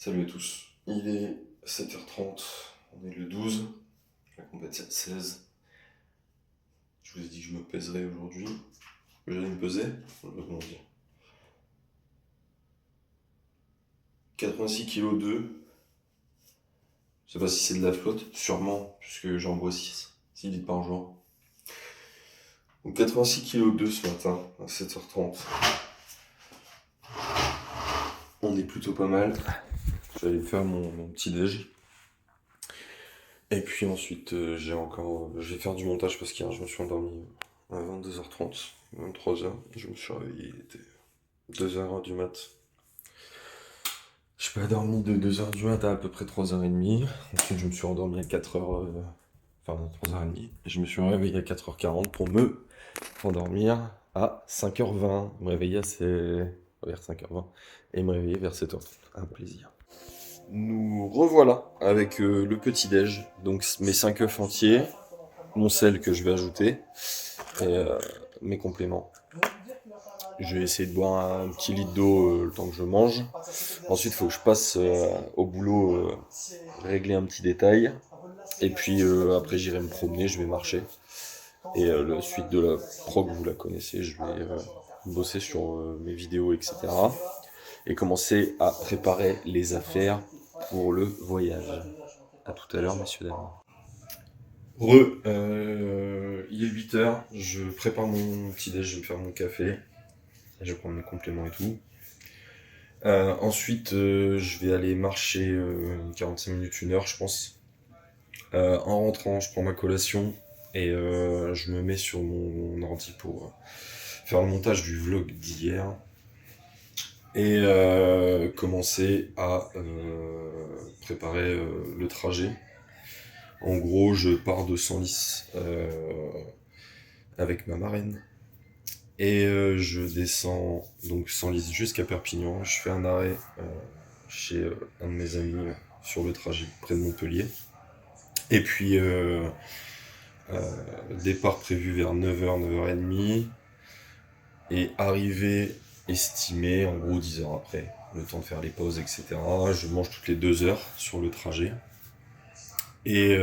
Salut à tous, il est 7h30, on est le 12, la compète c'est le 16. Je vous ai dit que je me pèserais aujourd'hui. J'allais me peser, comment dire. 86 kg 2. Je sais pas si c'est de la flotte, sûrement, puisque j'en bois 6 litres par jour. Donc 86 kg 2 ce matin, à 7h30. On est plutôt pas mal. Je vais aller faire mon petit déj. Et puis ensuite, je vais faire du montage parce qu'hier je me suis endormi à 22h30, 23h. Je me suis réveillé, il était 2h du mat. Je pas dormi de 2h du mat à peu près 3h30. Ensuite, je me suis endormi à 4h, enfin 3h30. Et je me suis réveillé à 4h40 pour me endormir à 5h20. Me réveiller vers 5h20 et me réveiller vers 7h30. Un plaisir. Nous revoilà avec le petit-déj. Donc mes 5 œufs entiers, mon sel que je vais ajouter et mes compléments. Je vais essayer de boire un petit litre d'eau le temps que je mange. Ensuite, il faut que je passe au boulot, régler un petit détail. Et puis après, j'irai me promener, je vais marcher. Et la suite de la prog, vous la connaissez, je vais bosser sur mes vidéos, etc. Et commencer à préparer les affaires pour le voyage. A tout à l'heure, messieurs, dames. Il est 8h, je prépare mon petit déj, je vais me faire mon café. Je vais prendre mes compléments et tout. Ensuite, je vais aller marcher 45 minutes, 1 heure, je pense. En rentrant, je prends ma collation et je me mets sur mon ordi pour faire le montage du vlog d'hier et commencer à préparer le trajet. En gros, je pars de Senlis avec ma marraine. Et je descends donc Senlis jusqu'à Perpignan. Je fais un arrêt chez un de mes amis sur le trajet près de Montpellier. Et puis départ prévu vers 9h, 9h30. Et arrivée estimée en gros 10 heures après. Le temps de faire les pauses, etc. Je mange toutes les 2 heures sur le trajet. Et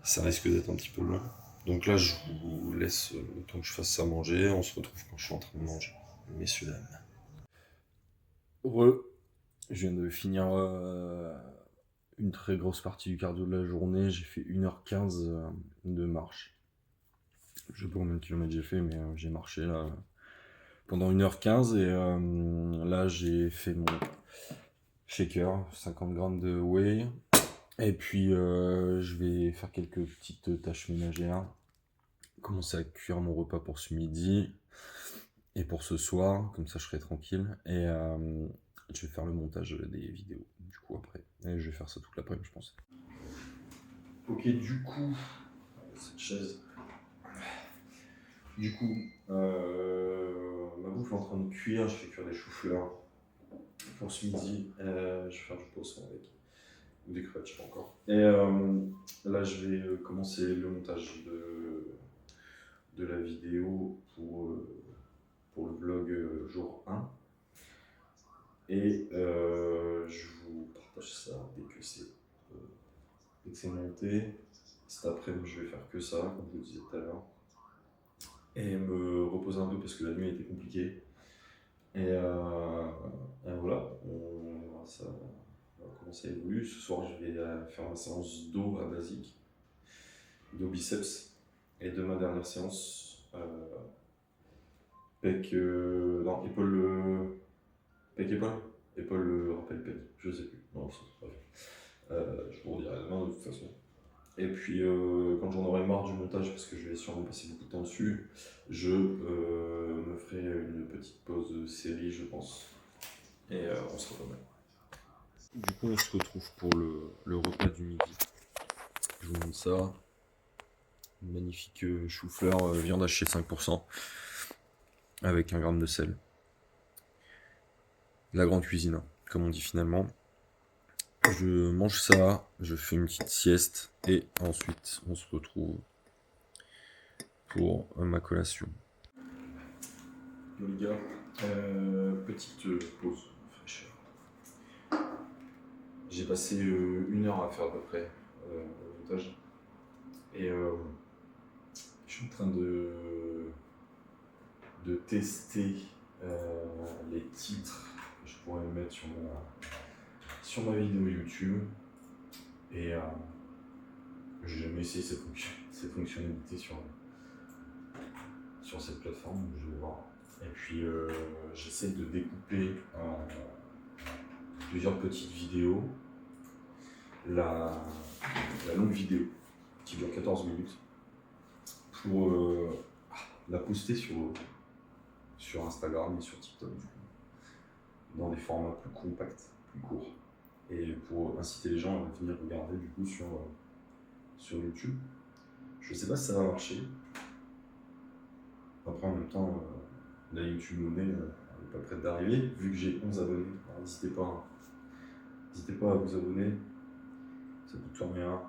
ça risque d'être un petit peu long. Donc là, je vous laisse le temps que je fasse ça manger. On se retrouve quand je suis en train de manger, messieurs, dames. Je viens de finir une très grosse partie du cardio de la journée. J'ai fait 1h15 de marche. Je sais pas combien de kilomètres j'ai fait, mais j'ai marché là pendant 1h15. Et là, j'ai fait mon shaker, 50 grammes de whey. Et puis, je vais faire quelques petites tâches ménagères. Commencer à cuire mon repas pour ce midi et pour ce soir, comme ça je serai tranquille. Et je vais faire le montage des vidéos, du coup, après. Et je vais faire ça toute l'après-midi, je pense. Ok, du coup, cette chaise. Du coup, ma bouffe est en train de cuire. Je fais cuire des choux-fleurs pour ce midi. Je vais faire du poisson avec. Ou des crevettes, je sais pas encore. Et là, je vais commencer le montage de la vidéo pour le vlog jour 1. Et je vous partage ça dès que c'est monté. Cet après-midi, je vais faire que ça, comme je vous le disais tout à l'heure. Et me reposer un peu parce que la nuit a été compliquée. Et voilà, ça va commencer à évoluer. Ce soir, je vais faire ma séance dos à basique, dos biceps. Et de ma dernière séance, épaule, rappel pec, je sais plus. Non, bref. Je vous redirai demain de toute façon. Et puis quand j'en aurai marre du montage, parce que je vais sûrement passer beaucoup de temps dessus, je me ferai une petite pause de série, je pense. Et on sera pas mal. Du coup, on se retrouve pour le repas du midi. Je vous montre ça. Une magnifique chou-fleur, viande hachée 5%, avec 1 gramme de sel. La grande cuisine, hein, comme on dit finalement. Je mange ça, je fais une petite sieste, et ensuite on se retrouve pour ma collation. Yo les gars, petite pause fraîcheur. J'ai passé 1 heure à faire à peu près le montage. Et je suis en train de tester les titres que je pourrais mettre sur ma vidéo YouTube. Et j'ai jamais essayé cette fonctionnalité sur cette plateforme, donc je vais voir. Et puis j'essaie de découper en plusieurs petites vidéos la longue vidéo qui dure 14 minutes pour la poster sur Instagram et sur TikTok dans des formats plus compacts, plus courts, et pour inciter les gens à venir regarder du coup sur YouTube. Je sais pas si ça va marcher. Après, en même temps, la YouTube monnaie n'est pas prête d'arriver, vu que j'ai 11 abonnés. Alors, n'hésitez pas à vous abonner, ça coûte rien.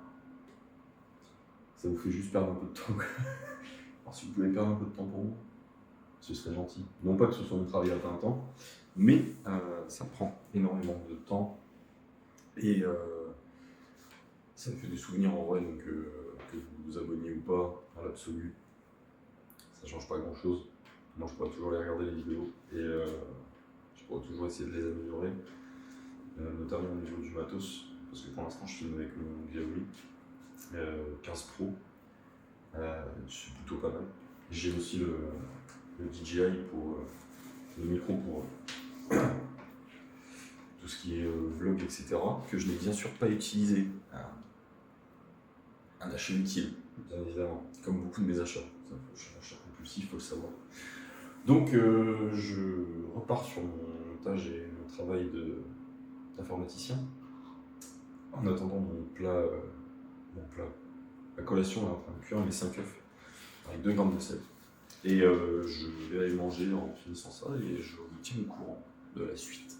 Ça vous fait juste perdre un peu de temps. Alors, si vous pouvez perdre un peu de temps pour moi, ce serait gentil. Non pas que ce soit mon travail à plein temps, mais ça prend énormément de temps. Et ça me fait des souvenirs en vrai, donc que vous vous abonniez ou pas, à l'absolu, ça change pas grand chose. Moi je pourrais toujours aller regarder les vidéos et je pourrais toujours essayer de les améliorer, notamment au niveau du matos, parce que pour l'instant je filme avec mon Xiaomi 15 Pro, c'est plutôt pas mal. J'ai aussi le DJI pour le micro pour tout ce qui est vlog, etc., que je n'ai bien sûr pas utilisé. Un achat utile, bien évidemment, comme beaucoup de mes achats. Je suis un achat compulsif, il faut le savoir. Donc je repars sur mon montage et mon travail d'informaticien. En attendant mon plat, la collation est en train de cuire, mes 5 œufs avec 2 grammes de sel. Et je vais aller manger en finissant ça et je vous tiens au courant de la suite.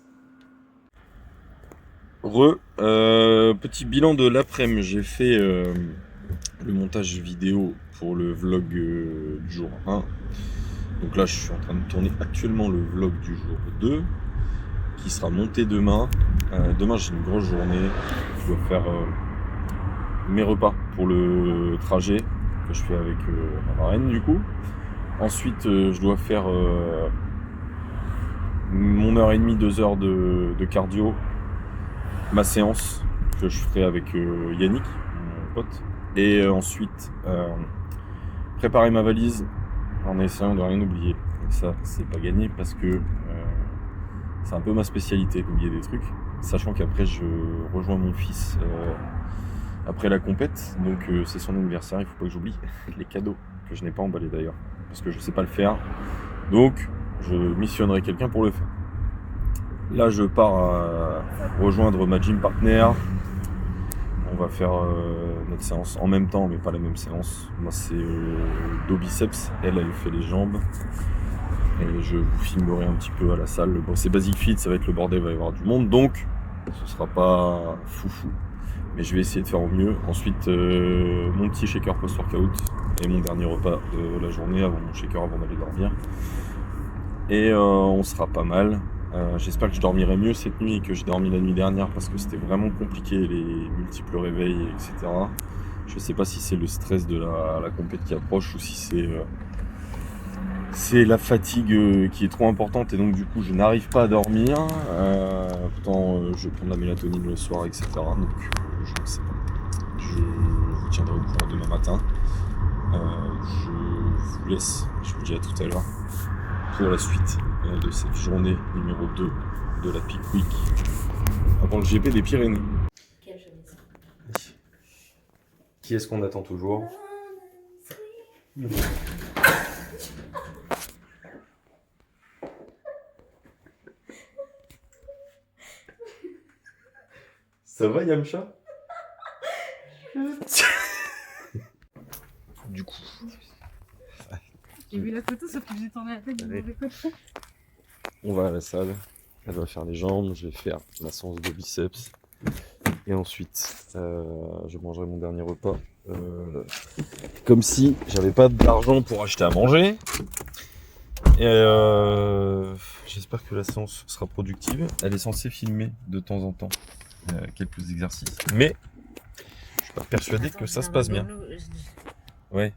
Petit bilan de l'après-midi, j'ai fait le montage vidéo pour le vlog du jour 1. Donc là je suis en train de tourner actuellement le vlog du jour 2 qui sera monté demain. Demain j'ai une grosse journée, je dois faire mes repas pour le trajet que je fais avec ma marraine du coup. Ensuite je dois faire mon heure et demie, 2 heures de cardio, ma séance que je ferai avec Yannick, mon pote, et ensuite préparer ma valise en essayant de rien oublier. Et ça c'est pas gagné parce que c'est un peu ma spécialité d'oublier des trucs, sachant qu'après je rejoins mon fils après la compète, donc c'est son anniversaire, il faut pas que j'oublie les cadeaux que je n'ai pas emballés d'ailleurs parce que je sais pas le faire, donc je missionnerai quelqu'un pour le faire. Là je pars rejoindre ma gym partner. On va faire notre séance en même temps, mais pas la même séance. Moi c'est dos biceps, elle fait les jambes. Et je vous filmerai un petit peu à la salle. Bon, c'est Basic Fit, ça va être le bordel, il va y avoir du monde, donc ce sera pas foufou. Mais je vais essayer de faire au mieux. Ensuite, mon petit shaker post-workout et mon dernier repas de la journée avant mon shaker avant d'aller dormir. Et on sera pas mal. J'espère que je dormirai mieux cette nuit que j'ai dormi la nuit dernière parce que c'était vraiment compliqué, les multiples réveils, etc. Je sais pas si c'est le stress de la compète qui approche ou si c'est la fatigue qui est trop importante et donc du coup je n'arrive pas à dormir. Pourtant je prends de la mélatonine le soir, etc. Donc je ne sais pas. Je vous tiendrai au courant demain matin. Je vous laisse, je vous dis à tout à l'heure pour la suite de cette journée numéro 2 de la Peak Week avant le GP des Pyrénées. Quelle jeunesse. Qui est-ce qu'on attend toujours? Ça va Yamcha? Du coup. J'ai vu la photo sauf que j'ai tourné la tête du mauvais côté. On va à la salle, elle va faire les jambes, je vais faire ma séance de biceps et ensuite je mangerai mon dernier repas comme si j'avais pas d'argent pour acheter à manger. Et j'espère que la séance sera productive. Elle est censée filmer de temps en temps quelques exercices. Mais je suis pas persuadé que ça se passe bien. Ouais,